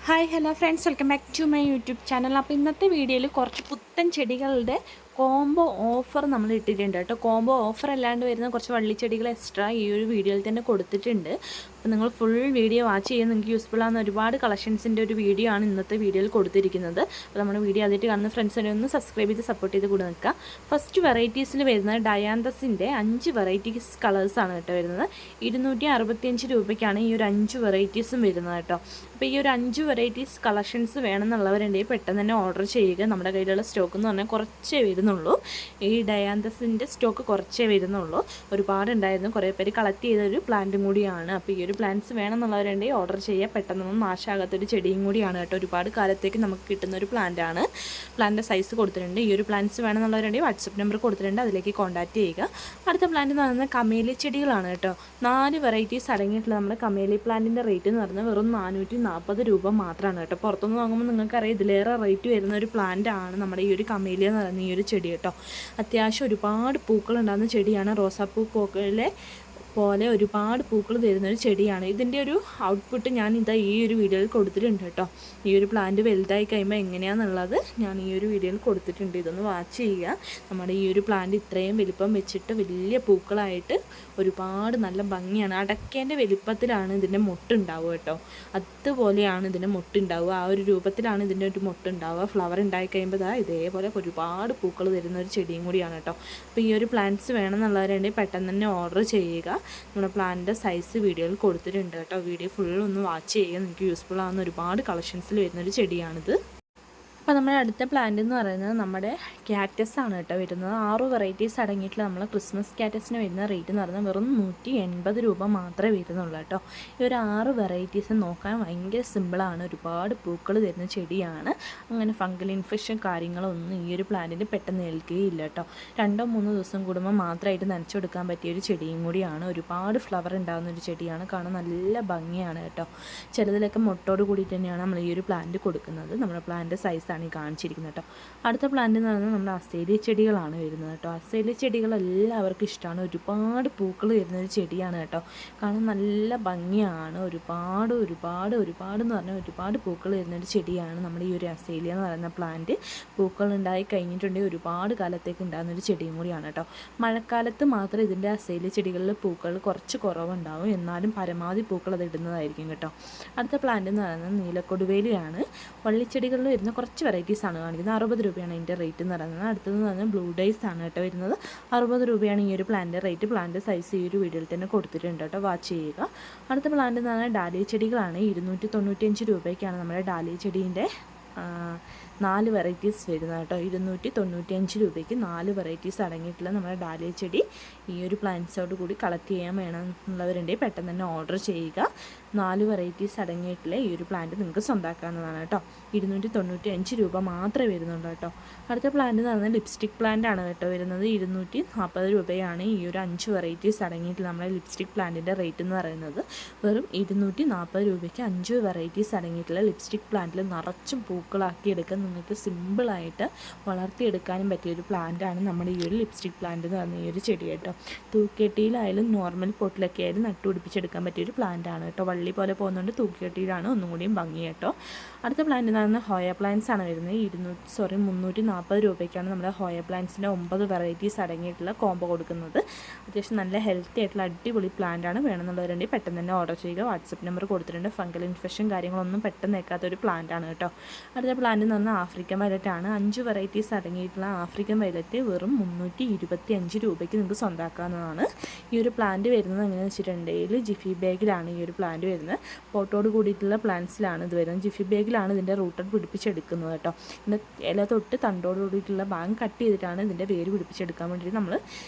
Hi hello friends, welcome back to my YouTube channel. അപ്പോൾ ഇന്നത്തെ വീഡിയോയിൽ കുറച്ച് പുത്തൻ ചെടികളുടെ കോംബോ ഓഫർ നമ്മൾ ഇട്ടിട്ടുണ്ട് കേട്ടോ. കോംബോ ഓഫർ അല്ലാണ്ട് വരുന്ന കുറച്ച് വള്ളിച്ചെടികൾ എക്സ്ട്രാ ഈ ഒരു വീഡിയോയിൽ തന്നെ കൊടുത്തിട്ടുണ്ട്. അപ്പോൾ നിങ്ങൾ ഫുൾ വീഡിയോ വാച്ച് ചെയ്യാൻ നിങ്ങൾക്ക് യൂസ്ഫുൾ ആകുന്ന ഒരുപാട് കളക്ഷൻസിൻ്റെ ഒരു വീഡിയോ ആണ് ഇന്നത്തെ വീഡിയോയിൽ കൊടുത്തിരിക്കുന്നത്. അപ്പോൾ നമ്മുടെ വീഡിയോ ആദ്യമായിട്ട് കാണുന്ന ഫ്രണ്ട്സിനെ ഒന്ന് സബ്സ്ക്രൈബ് ചെയ്ത് സപ്പോർട്ട് ചെയ്ത് കൂടെ നിൽക്കുക. ഫസ്റ്റ് വെറൈറ്റീസിൽ വരുന്നത് ഡയാന്തസിൻ്റെ 5 വെറൈറ്റീസ് കളേഴ്സാണ് കേട്ടോ വരുന്നത്. 265 രൂപയ്ക്കാണ് ഈ ഒരു 5 വെറൈറ്റീസും വരുന്നത് കേട്ടോ. അപ്പോൾ ഈ ഒരു 5 വെറൈറ്റീസ് കളക്ഷൻസ് വേണമെന്നുള്ളവരുണ്ടെങ്കിൽ പെട്ടെന്ന് തന്നെ ഓർഡർ ചെയ്യുക. നമ്മുടെ കയ്യിലുള്ള സ്റ്റോക്ക് എന്ന് പറഞ്ഞാൽ കുറച്ചേ വരുന്നുള്ളൂ. ഈ ഡയാന്തസിൻ്റെ സ്റ്റോക്ക് കുറച്ചേ വരുന്നുള്ളൂ. ഒരുപാടുണ്ടായിരുന്നു, കുറേ പേര് കളക്ട് ചെയ്തൊരു പ്ലാന്റും കൂടിയാണ്. അപ്പോൾ ഈ ഒരു പ്ലാന്റ്സ് വേണമെന്നുള്ളവരുണ്ടെങ്കിൽ ഓർഡർ ചെയ്യുക. പെട്ടെന്നൊന്നും നാശമാകാത്തൊരു ചെടിയും കൂടിയാണ് കേട്ടോ. ഒരുപാട് കാലത്തേക്ക് നമുക്ക് കിട്ടുന്ന ഒരു പ്ലാന്റാണ്. പ്ലാന്റിൻ്റെ സൈസ് കൊടുത്തിട്ടുണ്ട്. ഈ ഒരു പ്ലാന്റ്സ് വേണമെന്നുള്ളവരുണ്ടെങ്കിൽ വാട്സപ്പ് നമ്പർ കൊടുത്തിട്ടുണ്ട്, അതിലേക്ക് കോൺടാക്ട് ചെയ്യുക. അടുത്ത പ്ലാന്റ് എന്ന് പറയുന്നത് കമേലി ചെടികളാണ് കേട്ടോ. 4 വെറൈറ്റീസ് അടങ്ങിയിട്ടുള്ള നമ്മുടെ കമേലി പ്ലാന്റിൻ്റെ റേറ്റ് എന്ന് പറഞ്ഞാൽ വെറും 440 രൂപ മാത്രമാണ് കേട്ടോ. പുറത്തുനിന്ന് വാങ്ങുമ്പോൾ നിങ്ങൾക്കറിയാം ഇതിലേറെ റേറ്റ് വരുന്ന ഒരു പ്ലാന്റ് ആണ് നമ്മുടെ ഈ ഒരു കമേലിയ എന്ന് പറയുന്ന ഈ ഒരു ചെടി കേട്ടോ. അത്യാവശ്യം ഒരുപാട് പൂക്കളുണ്ടാകുന്ന ചെടിയാണ്. റോസാപ്പൂ പോലെ ഒരുപാട് പൂക്കൾ തരുന്നൊരു ചെടിയാണ്. ഇതിൻ്റെ ഒരു ഔട്ട്പുട്ട് ഞാൻ ഈ ഒരു വീഡിയോയിൽ കൊടുത്തിട്ടുണ്ട് കേട്ടോ. ഈ ഒരു പ്ലാന്റ് വലുതായി കഴിയുമ്പോൾ എങ്ങനെയാണെന്നുള്ളത് ഞാൻ ഈ ഒരു വീഡിയോയിൽ കൊടുത്തിട്ടുണ്ട്. ഇതൊന്ന് വാച്ച് ചെയ്യുക. നമ്മുടെ ഈ ഒരു പ്ലാന്റ് ഇത്രയും വലിപ്പം വെച്ചിട്ട് വലിയ പൂക്കളായിട്ട് ഒരുപാട് നല്ല ഭംഗിയാണ്. അടക്കേൻ്റെ വലിപ്പത്തിലാണ് ഇതിൻ്റെ മൊട്ടുണ്ടാവുക കേട്ടോ. അതുപോലെയാണ് ഇതിൻ്റെ മൊട്ടുണ്ടാവുക. ആ ഒരു രൂപത്തിലാണ് ഇതിൻ്റെ ഒരു മൊട്ടുണ്ടാവുക. ഫ്ലവർ ഉണ്ടായി കഴിയുമ്പോൾ ഇതേപോലെ ഒരുപാട് പൂക്കൾ തരുന്ന ഒരു ചെടിയും കൂടിയാണ് കേട്ടോ. അപ്പോൾ ഈ ഒരു പ്ലാന്റ്സ് വേണമെന്നുള്ളവരുണ്ടെങ്കിൽ പെട്ടെന്ന് തന്നെ ഓർഡർ ചെയ്യുക. നമ്മുടെ പ്ലാന്റിൻ്റെ സൈസ് വീഡിയോയിൽ കൊടുത്തിട്ടുണ്ട് കേട്ടോ. വീഡിയോ ഫുൾ ഒന്ന് വാച്ച് ചെയ്യുക. നിങ്ങൾക്ക് യൂസ്ഫുൾ ആവുന്ന ഒരുപാട് കളക്ഷൻസിൽ വരുന്നൊരു ചെടിയാണിത്. അപ്പോൾ നമ്മുടെ അടുത്ത പ്ലാന്റ് എന്ന് പറയുന്നത് നമ്മുടെ ക്യാറ്റസ് ആണ് കേട്ടോ വരുന്നത്. 6 വെറൈറ്റീസ് അടങ്ങിയിട്ടുള്ള നമ്മൾ ക്രിസ്മസ് ക്യാറ്റസിന് വരുന്ന റേറ്റ് എന്ന് പറയുന്നത് വെറും 180 രൂപ മാത്രമേ വരുന്നുള്ളൂ കേട്ടോ. ഈ ഒരു 6 വെറൈറ്റീസ് നോക്കാൻ ഭയങ്കര സിമ്പിളാണ്. ഒരുപാട് പൂക്കൾ തരുന്ന ചെടിയാണ്. അങ്ങനെ ഫംഗൽ ഇൻഫെക്ഷൻ കാര്യങ്ങളൊന്നും ഈ ഒരു പ്ലാന്റിന് പെട്ടെന്ന് ഏൽക്കുകയില്ല കേട്ടോ. 2-3 ദിവസം കൂടുമ്പോൾ മാത്രമായിട്ട് നനച്ചു കൊടുക്കാൻ പറ്റിയൊരു ചെടിയും കൂടിയാണ്. ഒരുപാട് ഫ്ലവർ ഉണ്ടാകുന്ന ഒരു ചെടിയാണ്. കാണാൻ നല്ല ഭംഗിയാണ് കേട്ടോ. ചിലതിലൊക്കെ മുട്ടോട് കൂടിയിട്ട് തന്നെയാണ് നമ്മൾ ഈ ഒരു പ്ലാന്റ് കൊടുക്കുന്നത്. നമ്മുടെ പ്ലാന്റ് സൈസാണ് ഈ കാണിച്ചിരിക്കുന്നത് കേട്ടോ. അടുത്ത പ്ലാന്റ് എന്ന് പറയുന്നത് നമ്മുടെ അസേലിയ ചെടികളാണ് വരുന്നത് കേട്ടോ. അസേലിയ ചെടികൾ എല്ലാവർക്കും ഇഷ്ടമാണ്. ഒരുപാട് പൂക്കൾ വരുന്നൊരു ചെടിയാണ് കേട്ടോ. കാണാൻ നല്ല ഭംഗിയാണ്. ഒരുപാട് എന്ന് പറഞ്ഞാൽ ഒരുപാട് പൂക്കൾ വരുന്നൊരു ചെടിയാണ് നമ്മുടെ ഈ ഒരു അസേലിയ എന്ന് പറയുന്ന പ്ലാന്റ്. പൂക്കൾ ഉണ്ടായി കഴിഞ്ഞിട്ടുണ്ടെങ്കിൽ ഒരുപാട് കാലത്തേക്ക് ഉണ്ടാകുന്നൊരു ചെടിയും കൂടിയാണ് കേട്ടോ. മഴക്കാലത്ത് മാത്രം ഇതിൻ്റെ അസേലിയ ചെടികളിൽ പൂക്കൾ കുറച്ച് കുറവുണ്ടാവും. എന്നാലും പരമാവധി പൂക്കൾ അത് ഇടുന്നതായിരിക്കും കേട്ടോ. അടുത്ത പ്ലാന്റ് എന്ന് പറയുന്നത് നീലക്കൊടുവേലിയാണ്. വള്ളിച്ചെടികളിൽ വരുന്ന കുറച്ച് വെറൈറ്റീസ് ആണ് കാണിക്കുന്നത്. 60 രൂപയാണ് ഇതിൻ്റെ റേറ്റ് എന്ന് പറയുന്നത്. അടുത്തതെന്ന് പറഞ്ഞാൽ ബ്ലൂ ഡൈസ് ആണ് കേട്ടോ വരുന്നത്. 60 രൂപയാണ് ഈ ഒരു പ്ലാന്റ് റേറ്റ്. പ്ലാന്റ് സൈസ് ഈ ഒരു വീഡിയോയിൽ തന്നെ കൊടുത്തിട്ടുണ്ട് കേട്ടോ. വാച്ച് ചെയ്യുക. അടുത്ത പ്ലാന്റ് എന്ന് പറഞ്ഞാൽ ഡാലിയ ചെടികളാണ്. 295 രൂപയ്ക്കാണ് നമ്മുടെ ഡാലിയ ചെടീൻ്റെ 4 വെറൈറ്റീസ് വരുന്നത് കേട്ടോ. 295 രൂപയ്ക്ക് 4 വെറൈറ്റീസ് അടങ്ങിയിട്ടുള്ള നമ്മുടെ ഡാലിയ ചെടി ഈ ഒരു പ്ലാന്റ്സോട് കൂടി കളക്ട് ചെയ്യാൻ വേണമെന്നുള്ളവരുണ്ടെങ്കിൽ പെട്ടെന്ന് തന്നെ ഓർഡർ ചെയ്യുക. 4 വെറൈറ്റീസ് അടങ്ങിയിട്ടുള്ള ഈ ഒരു പ്ലാന്റ് നിങ്ങൾക്ക് സ്വന്തമാക്കാവുന്നതാണ് കേട്ടോ. 295 രൂപ മാത്രമേ വരുന്നുള്ളൂ കേട്ടോ. അടുത്ത പ്ലാന്റ് എന്ന് പറയുന്നത് ലിപ്സ്റ്റിക് പ്ലാന്റ് ആണ് കേട്ടോ വരുന്നത്. 240 രൂപയാണ് ഈ ഒരു 5 വെറൈറ്റീസ് അടങ്ങിയിട്ടുള്ള നമ്മുടെ ലിപ്സ്റ്റിക് പ്ലാന്റിൻ്റെ റേറ്റ് എന്ന് പറയുന്നത്. വെറും 240 രൂപയ്ക്ക് 5 വെറൈറ്റീസ് അടങ്ങിയിട്ടുള്ള ലിപ്സ്റ്റിക് പ്ലാന്റിൽ നിറച്ചും പൂക്കളാക്കി എടുക്കാൻ നിങ്ങൾക്ക് സിമ്പിളായിട്ട് വളർത്തിയെടുക്കാനും പറ്റിയൊരു പ്ലാന്റാണ് നമ്മുടെ ഈ ഒരു ലിപ്സ്റ്റിക് പ്ലാന്റ് എന്ന് പറഞ്ഞ ഈ ഒരു ചെടി കേട്ടോ. തൂക്കിയെട്ടിയിലായാലും നോർമൽ പോട്ടിലൊക്കെ ആയാലും നട്ടുപിടിപ്പിച്ചെടുക്കാൻ പറ്റിയൊരു പ്ലാന്റാണ് കേട്ടോ. വള്ളി പോലെ പോകുന്നതുകൊണ്ട് തൂക്കിയെട്ടിയിലാണ് ഒന്നും കൂടിയും ഭംഗി കേട്ടോ. അടുത്ത പ്ലാന്റ് എന്ന് പറയുന്നത് ഹോയ പ്ലാന്റ്സ് ആണ് വരുന്നത്. 340 രൂപയ്ക്കാണ് നമ്മുടെ ഹോയ പ്ലാന്റ്സിൻ്റെ 9 വെറൈറ്റീസ് അടങ്ങിയിട്ടുള്ള കോംബോ കൊടുക്കുന്നത്. അത്യാവശ്യം നല്ല ഹെൽത്തി ആയിട്ടുള്ള അടിപൊളി പ്ലാന്റാണ്. വേണമെന്നുള്ളവരുണ്ടെങ്കിൽ പെട്ടെന്ന് തന്നെ ഓർഡർ ചെയ്യുക. വാട്സപ്പ് നമ്പർ കൊടുത്തിട്ടുണ്ട്. ഫംഗൽ ഇൻഫെക്ഷൻ കാര്യങ്ങളൊന്നും പെട്ടെന്ന് ഏൽക്കാത്തൊരു പ്ലാന്റാണ് കേട്ടോ. അടുത്ത പ്ലാന്റ് എന്ന് പറഞ്ഞാൽ ആഫ്രിക്കൻ വയലറ്റ് ആണ്. 5 വെറൈറ്റീസ് അടങ്ങിയിട്ടുള്ള ആഫ്രിക്കൻ വയലറ്റ് വെറും 325 രൂപയ്ക്ക് നിങ്ങൾക്ക് സ്വന്തമാക്കാവുന്നതാണ്. ഈ ഒരു പ്ലാന്റ് വരുന്നത് എങ്ങനെയാണെന്ന് വെച്ചിട്ടുണ്ടെങ്കിൽ ജിഫി ബാഗിലാണ് ഈ ഒരു പ്ലാന്റ് വരുന്നത്. പോട്ടോട് കൂടിയിട്ടുള്ള പ്ലാന്റ്സിലാണ് ഇത് വരുന്നത്. ജിഫി ബാഗിലാണ് ഇതിൻ്റെ റൂട്ടർ പിടിപ്പിച്ചെടുക്കുന്നത് കേട്ടോ. ഇതിൻ്റെ ഇല തൊട്ട് തണ്ടോട് കൂടിയിട്ടുള്ള ഭാഗം കട്ട് ചെയ്തിട്ടാണ് ഇതിൻ്റെ വേര് പിടിപ്പിച്ചെടുക്കാൻ വേണ്ടിയിട്ട് നമ്മൾ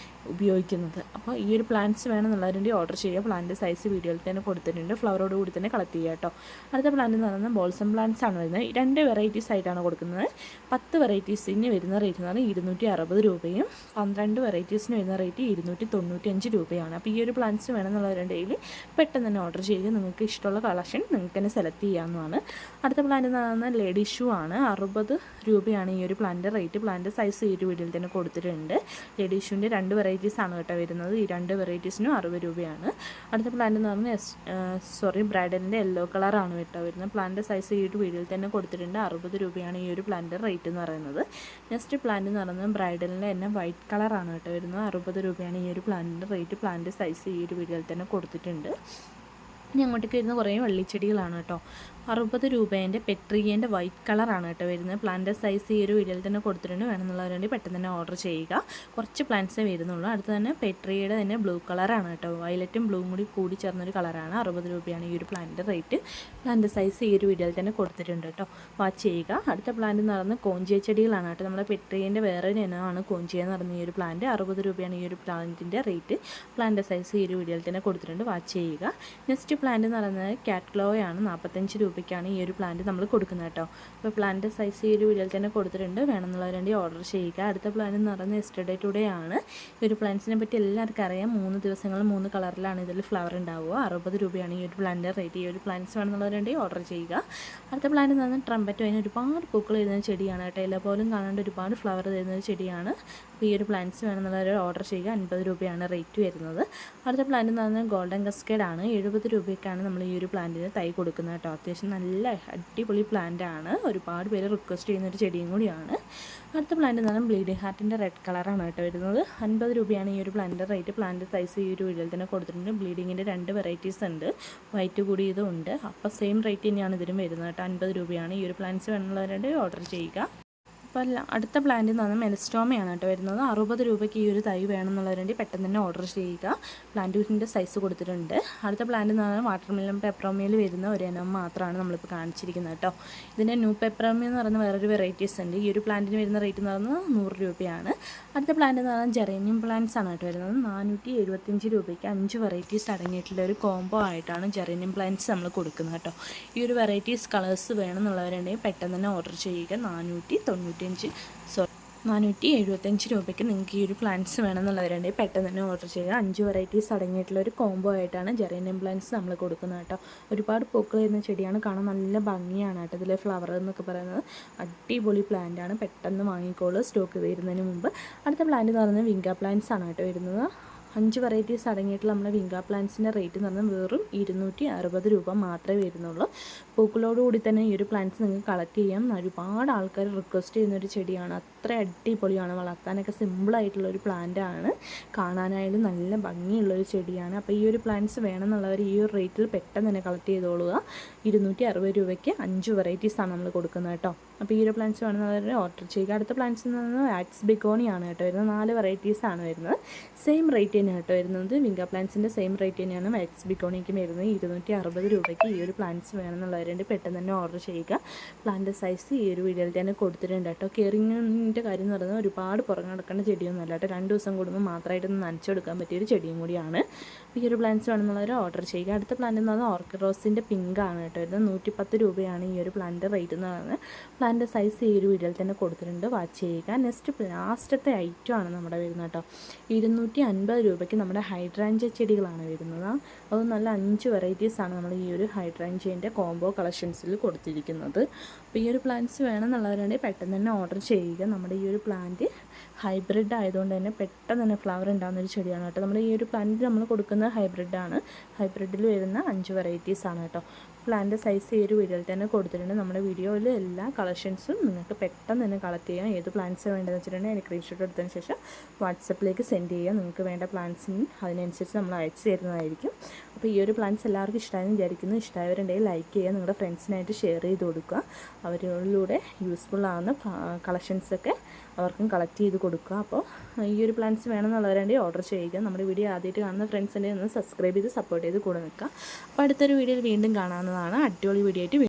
ഉപയോഗിക്കുന്നത്. അപ്പോൾ ഈ ഒരു പ്ലാന്റ്സ് വേണമെന്നുള്ളതിൻ്റെ ഓർഡർ ചെയ്യുക. പ്ലാന്റ് സൈസ് വീഡിയോയിൽ തന്നെ കൊടുത്തിട്ടുണ്ട്. ഫ്ലവറോട് കൂടി തന്നെ കളക്ട് ചെയ്യുക കേട്ടോ. അടുത്ത പ്ലാന്റ് എന്ന് പറയുന്നത് ബോൾസം പ്ലാന്റ്സ് ആണ് വരുന്നത്. 2 വെറൈറ്റീസ് ആയിട്ടാണ് കൊടുക്കുന്നത്. 10 വെറൈറ്റീസിന് വരുന്ന റേറ്റ് എന്ന് പറഞ്ഞാൽ 260 രൂപയും 12 വെറൈറ്റീസിന് വരുന്ന റേറ്റ് 295 രൂപയാണ്. അപ്പോൾ ഈ ഒരു പ്ലാന്റ്സ് വേണമെന്നുള്ളവരുണ്ടെങ്കിൽ പെട്ടെന്ന് തന്നെ ഓർഡർ ചെയ്യുക. നിങ്ങൾക്ക് ഇഷ്ടമുള്ള കളക്ഷൻ നിങ്ങൾക്ക് തന്നെ സെലക്ട് ചെയ്യാവുന്നതാണ്. അടുത്ത പ്ലാന്റ് എന്ന് പറയുന്നത് ലേഡി ഷൂ ആണ്. 60 രൂപയാണ് ഈ ഒരു പ്ലാന്റിൻ്റെ റേറ്റ്. പ്ലാന്റ് സൈസ് ഈ ഒരു വീഡിയോയിൽ തന്നെ കൊടുത്തിട്ടുണ്ട്. ലേഡി ഷൂവിൻ്റെ 2 വെറൈറ്റി വെറൈറ്റീസാണ് കേട്ടോ വരുന്നത്. ഈ 2 വെറൈറ്റീസിനും 60 രൂപയാണ്. അടുത്ത പ്ലാന്റ് എന്ന് പറഞ്ഞാൽ ബ്രൈഡലിൻ്റെ യെല്ലോ കളറാണ് കേട്ടോ വരുന്നത്. പ്ലാന്റ് സൈസ് ഈ ഒരു വീഡിയോയിൽ തന്നെ കൊടുത്തിട്ടുണ്ട്. 60 രൂപയാണ് ഈ ഒരു പ്ലാന്റ് റേറ്റ് എന്ന് പറയുന്നത്. നെക്സ്റ്റ് പ്ലാന്റ് എന്ന് പറയുന്നത് ബ്രൈഡലിൻ്റെ തന്നെ വൈറ്റ് കളറാണ് കേട്ടോ വരുന്നത്. 60 രൂപയാണ് ഈ ഒരു പ്ലാന്റിൻ്റെ റേറ്റ്. പ്ലാന്റ് സൈസ് ഈ ഒരു വീഡിയോയിൽ തന്നെ കൊടുത്തിട്ടുണ്ട്. ഇനി അങ്ങോട്ടേക്ക് വരുന്ന കുറേ വള്ളിച്ചെടികളാണ് കേട്ടോ. 60 രൂപേൻ്റെ പെട്രിയേൻ്റെ വൈറ്റ് കളറാണ് കേട്ടോ വരുന്നത്. പ്ലാന്റ് സൈസ് ഈ ഒരു വീഡിയോയിൽ തന്നെ കൊടുത്തിട്ടുണ്ട്. വേണമെന്നുള്ളവരുണ്ട് പെട്ടെന്ന് തന്നെ ഓർഡർ ചെയ്യുക. കുറച്ച് പ്ലാന്റ്സേ വരുന്നുള്ളൂ. അടുത്ത് തന്നെ പെട്രിയുടെ തന്നെ ബ്ലൂ കളറാണ് കേട്ടോ. വയലറ്റും ബ്ലൂവും കൂടി ചേർന്നൊരു കളറാണ്. 60 രൂപയാണ് ഈ ഒരു പ്ലാന്റിൻ്റെ റേറ്റ്. പ്ലാന്റ് സൈസ് ഈ ഒരു വീഡിയോയിൽ തന്നെ കൊടുത്തിട്ടുണ്ട് കേട്ടോ. വാച്ച് ചെയ്യുക. അടുത്ത പ്ലാന്റ് എന്ന് പറയുന്നത് കോഞ്ചിയ ചെടികളാണ് കേട്ടോ. നമ്മുടെ പെട്രിയേൻ്റെ വേറൊരു ഇനമാണ് കോഞ്ചിയ എന്ന് പറയുന്ന ഈ ഒരു പ്ലാന്റ്. 60 രൂപയാണ് ഈ ഒരു പ്ലാന്റിൻ്റെ റേറ്റ്. പ്ലാന്റ് സൈസ് ഈ ഒരു വീഡിയോയിൽ തന്നെ കൊടുത്തിട്ടുണ്ട്. വാച്ച് ചെയ്യുക. നെക്സ്റ്റ് പ്ലാന്റ് എന്ന് പറയുന്നത് കാറ്റ്ഗ്ലോയാണ്. 45 രൂപയ്ക്കാണ് ഈ ഒരു പ്ലാന്റ് നമ്മൾ കൊടുക്കുന്നത് കേട്ടോ. അപ്പോൾ പ്ലാന്റ് സൈസ് ഈ ഒരു വീഡിയോയിൽ തന്നെ കൊടുത്തിട്ടുണ്ട്. വേണമെന്നുള്ളവരുണ്ടെങ്കിൽ ഓർഡർ ചെയ്യുക. അടുത്ത പ്ലാന്റ് എന്ന് പറയുന്നത് യെസ്റ്റർഡേ ടുഡേ ആണ്. ഈ ഒരു പ്ലാന്റ്സിനെ പറ്റി എല്ലാവർക്കും അറിയാം. 3 ദിവസങ്ങൾ 3 കളറിലാണ് ഇതിൽ ഫ്ലവർ ഉണ്ടാവുക. 60 രൂപയാണ് ഈ ഒരു പ്ലാന്റിൻ്റെ റേറ്റ്. ഈ ഒരു പ്ലാന്റ്സ് വേണമെന്നുള്ളവരുണ്ടെങ്കിൽ ഓർഡർ ചെയ്യുക. അടുത്ത പ്ലാന്റ് എന്ന് പറഞ്ഞാൽ ട്രംപറ്റ്. അതിന് ഒരുപാട് പൂക്കൾ വരുന്ന ചെടിയാണ് കേട്ടോ. ഇല പോലും കാണാണ്ട് ഒരുപാട് ഫ്ലവർ തരുന്ന ഒരു ചെടിയാണ്. അപ്പോൾ ഈ ഒരു പ്ലാന്റ്സ് വേണമെന്നുള്ളവർ ഓർഡർ ചെയ്യുക. 50 രൂപയാണ് റേറ്റ് വരുന്നത്. അടുത്ത പ്ലാന്റ് എന്ന് പറഞ്ഞാൽ ഗോൾഡൻ കസ്കേഡ് ആണ്. 70 രൂപയ്ക്കാണ് നമ്മൾ ഈ ഒരു പ്ലാന്റിന് തൈ കൊടുക്കുന്നത് കേട്ടോ. അത്യാവശ്യം നല്ല അടിപൊളി പ്ലാന്റ് ആണ്. ഒരുപാട് പേര് റിക്വസ്റ്റ് ചെയ്യുന്നൊരു ചെടിയും കൂടിയാണ്. അടുത്ത പ്ലാന്റ് എന്ന് പറഞ്ഞാൽ ബ്ലീഡിംഗ് ഹാർട്ടിൻ്റെ റെഡ് കളറാണ് കേട്ടോ വരുന്നത്. 50 രൂപയാണ് ഈ ഒരു പ്ലാന്റിൻ്റെ റേറ്റ്. പ്ലാന്റ് സൈസ് ഈ ഒരു വീഡിയോയിൽ തന്നെ കൊടുത്തിട്ടുണ്ട്. ബ്ലീഡിങ്ങിൻ്റെ 2 വെറൈറ്റീസ് ഉണ്ട്. വൈറ്റ് കൂടി ഇതും ഉണ്ട്. അപ്പോൾ സെയിം റേറ്റ് തന്നെയാണ് ഇതിലും വരുന്നത് കേട്ടോ. 50 രൂപയാണ്. ഈ ഒരു പ്ലാന്റ്സ് വേണമെന്നുള്ളവരുടെ ഓർഡർ ചെയ്യുക. അപ്പോൾ അടുത്ത പ്ലാന്റ് എന്ന് പറഞ്ഞാൽ മെലസ്റ്റോമയാണ് കേട്ടോ വരുന്നത്. 60 രൂപയ്ക്ക് ഈ ഒരു തൈ വേണമെന്നുള്ളവരുണ്ടെങ്കിൽ പെട്ടെന്ന് തന്നെ ഓർഡർ ചെയ്യുക. പ്ലാന്റിൻ്റെ സൈസ് കൊടുത്തിട്ടുണ്ട്. അടുത്ത പ്ലാന്റ് എന്ന് പറഞ്ഞാൽ വാട്ടർമെലൺ പെപ്പറോമിയിൽ വരുന്ന ഒരു ഇനം മാത്രമാണ് നമ്മളിപ്പോൾ കാണിച്ചിരിക്കുന്നത് കേട്ടോ. ഇതിൻ്റെ ന്യൂ പെപ്പറോമി എന്ന് പറയുന്ന വേറൊരു വെറൈറ്റീസ് ഉണ്ട്. ഈ ഒരു പ്ലാന്റിന് വരുന്ന റേറ്റ് എന്ന് പറയുന്നത് 100 രൂപയാണ്. അടുത്ത പ്ലാന്റ് എന്ന് പറഞ്ഞാൽ ജെറേനിയം പ്ലാന്റ്സ് ആണ് കേട്ടോ വരുന്നത്. 475 രൂപയ്ക്ക് 5 വെറൈറ്റീസ് അടങ്ങിയിട്ടുള്ള ഒരു കോംബോ ആയിട്ടാണ് ജെറേനിയം പ്ലാന്റ്സ് നമ്മൾ കൊടുക്കുന്നത് കേട്ടോ. ഈ ഒരു വെറൈറ്റീസ് കളേഴ്സ് വേണമെന്നുള്ളവരുണ്ടെങ്കിൽ പെട്ടെന്ന് തന്നെ ഓർഡർ ചെയ്യുക. 475 രൂപയ്ക്ക് നിങ്ങൾക്ക് ഈ ഒരു പ്ലാന്റ്സ് വേണമെന്നുള്ളവരുണ്ടെങ്കിൽ പെട്ടെന്ന് തന്നെ ഓർഡർ ചെയ്യുക. 5 വെറൈറ്റീസ് അടങ്ങിയിട്ടുള്ള ഒരു കോംബോ ആയിട്ടാണ് ജെറേനിയം പ്ലാന്റ്സ് നമ്മൾ കൊടുക്കുന്നത് കേട്ടോ. ഒരുപാട് പൂക്കൾ വരുന്ന ചെടിയാണ്. കാണാൻ നല്ല ഭംഗിയാണ് കേട്ടോ. ഇതിലെ ഫ്ലവർ എന്നൊക്കെ പറയുന്നത് അടിപൊളി പ്ലാന്റാണ്. പെട്ടെന്ന് വാങ്ങിക്കോളൂ സ്റ്റോക്ക് വരുന്നതിന് മുമ്പ്. അടുത്ത പ്ലാന്റ് എന്ന് പറയുന്നത് വിങ്ക പ്ലാന്റ്സ് ആണ് കേട്ടോ വരുന്നത്. 5 വെറൈറ്റീസ് അടങ്ങിയിട്ടുള്ള നമ്മുടെ വിങ്ക പ്ലാന്റ്സിൻ്റെ റേറ്റ് എന്ന് പറഞ്ഞാൽ വെറും 260 രൂപ മാത്രമേ വരുന്നുള്ളൂ. പൂക്കളോടുകൂടി തന്നെ ഈ ഒരു പ്ലാന്റ്സ് നിങ്ങൾക്ക് കളക്ട് ചെയ്യാം. ഒരുപാട് ആൾക്കാർ റിക്വസ്റ്റ് ചെയ്യുന്നൊരു ചെടിയാണ്. അത്ര അടിപൊളിയാണ്. വളർത്താനൊക്കെ സിമ്പിളായിട്ടുള്ളൊരു പ്ലാന്റാണ്. കാണാനായാലും നല്ല ഭംഗിയുള്ളൊരു ചെടിയാണ്. അപ്പോൾ ഈ ഒരു പ്ലാന്റ്സ് വേണമെന്നുള്ളവർ ഈ ഒരു റേറ്റിൽ പെട്ടെന്ന് തന്നെ കളക്ട് ചെയ്തോളുക. 260 രൂപയ്ക്ക് 5 വെറൈറ്റീസാണ് നമ്മൾ കൊടുക്കുന്നത് കേട്ടോ. അപ്പോൾ ഈ ഒരു പ്ലാന്റ്സ് വേണമെന്നുള്ളവർ ഓർഡർ ചെയ്യുക. അടുത്ത പ്ലാന്റ്സ് എന്ന് പറയുന്നത് വാക്സ് ബിഗോണിയാണ് കേട്ടോ വരുന്നത്. 4 വെറൈറ്റീസാണ് വരുന്നത്. സെയിം റേറ്റ് തന്നെയാണ് കേട്ടോ വരുന്നത്. വിങ്ക പ്ലാന്റ്സിൻ്റെ സെയിം റേറ്റ് തന്നെയാണ് വാക്സ് ബിഗോണിക്ക് വരുന്നത്. 260 രൂപയ്ക്ക് ഈ ഒരു പ്ലാന്റ്സ് വേണമെന്നുള്ളവരുണ്ട് പെട്ടെന്ന് തന്നെ ഓർഡർ ചെയ്യുക. പ്ലാന്റ് സൈസ് ഈ ഒരു വീഡിയോയിൽ തന്നെ കൊടുത്തിട്ടുണ്ട് കേട്ടോ. കെയറിങ്ങിൻ്റെ കാര്യം എന്ന് പറയുന്നത് ഒരുപാട് പുറകെ നടക്കേണ്ട ചെടിയൊന്നും അല്ല കേട്ടോ. 2 ദിവസം കൂടുമ്പോൾ മാത്രമായിട്ടൊന്ന് നനച്ചെടുക്കാൻ പറ്റിയൊരു ചെടിയും കൂടിയാണ്. ഈ ഒരു പ്ലാന്റ്സ് വേണമെന്നുള്ളവർ ഓർഡർ ചെയ്യുക. അടുത്ത പ്ലാന്റ് എന്ന് പറഞ്ഞാൽ ഓർക്കിഡ് റോസിൻ്റെ പിങ്കാണ് കേട്ടോ വരുന്നത്. 110 രൂപയാണ് ഈ ഒരു പ്ലാന്റ് റേറ്റ് എന്ന് പറയുന്നത്. പ്ലാന്റ് സൈസ് ഈ ഒരു വീഡിയോയിൽ തന്നെ കൊടുത്തിട്ടുണ്ട്. വാച്ച് ചെയ്യുക. നെക്സ്റ്റ് ലാസ്റ്റത്തെ ഐറ്റം ആണ് നമ്മുടെ വരുന്നത് കേട്ടോ. 250 രൂപയ്ക്ക് നമ്മുടെ ഹൈഡ്രാഞ്ച ചെടികളാണ് വരുന്നത്. അത് നല്ല 5 വെറൈറ്റീസാണ് നമ്മൾ ഈ ഒരു ഹൈഡ്രാഞ്ചേൻ്റെ കോംബോ കളക്ഷൻസിൽ കൊടുത്തിരിക്കുന്നത്. അപ്പോൾ ഈ ഒരു പ്ലാന്റ്സ് വേണമെന്നുള്ളവരുണ്ടെങ്കിൽ പെട്ടെന്ന് തന്നെ ഓർഡർ ചെയ്യുക. നമ്മുടെ ഈ ഒരു പ്ലാന്റ് ഹൈബ്രിഡ് ആയതുകൊണ്ട് തന്നെ പെട്ടെന്ന് തന്നെ ഫ്ലവർ ഉണ്ടാകുന്നൊരു ചെടിയാണ് കേട്ടോ. നമ്മുടെ ഈ ഒരു പ്ലാന്റ് നമ്മൾ കൊടുക്കുന്നത് ഹൈബ്രിഡാണ്. ഹൈബ്രിഡിൽ വരുന്ന 5 വെറൈറ്റീസാണ് കേട്ടോ. പ്ലാന്റ് സൈസ് ഈ ഒരു വീഡിയോയിൽ തന്നെ കൊടുത്തിട്ടുണ്ട്. നമ്മുടെ വീഡിയോയിൽ എല്ലാ കളക്ഷൻസും നിങ്ങൾക്ക് പെട്ടെന്ന് തന്നെ കളക്ട് ചെയ്യാം. ഏത് പ്ലാന്റ്സ് വേണ്ടതെന്ന് വെച്ചിട്ടുണ്ടെങ്കിൽ അതിന് സ്ക്രീൻഷോട്ട് എടുത്തതിന് ശേഷം വാട്സപ്പിലേക്ക് സെൻഡ് ചെയ്യുക. നിങ്ങൾക്ക് വേണ്ട പ്ലാന്റ്സിന് അതിനനുസരിച്ച് നമ്മൾ അയച്ചു തരുന്നതായിരിക്കും. അപ്പോൾ ഈ ഒരു പ്ലാന്റ്സ് എല്ലാവർക്കും ഇഷ്ടമായെന്ന് വിചാരിക്കുന്നു. ഇഷ്ടമായവരുണ്ടെങ്കിൽ ലൈക്ക് ചെയ്യുക. നിങ്ങളുടെ ഫ്രണ്ട്സിനായിട്ട് ഷെയർ ചെയ്ത് കൊടുക്കുക. അവരിലൂടെ യൂസ്ഫുൾ ആവുന്ന കളക്ഷൻസൊക്കെ അവർക്കും കളക്ട് ചെയ്ത് കൊടുക്കുക. അപ്പോൾ ഈ ഒരു പ്ലാന്റ്സ് വേണമെന്നുള്ളവരുണ്ടെങ്കിൽ ഓർഡർ ചെയ്യുക. നമ്മുടെ വീഡിയോ ആദ്യമായിട്ട് കാണുന്ന ഫ്രണ്ട്സിൻ്റെ ഒന്ന് സബ്സ്ക്രൈബ് ചെയ്ത് സപ്പോർട്ട് ചെയ്ത് കൂടെ നിൽക്കുക. അപ്പോൾ അടുത്തൊരു വീഡിയോയിൽ വീണ്ടും കാണാവുന്നതാണ്. അടിപൊളി വീഡിയോ ആയിട്ട്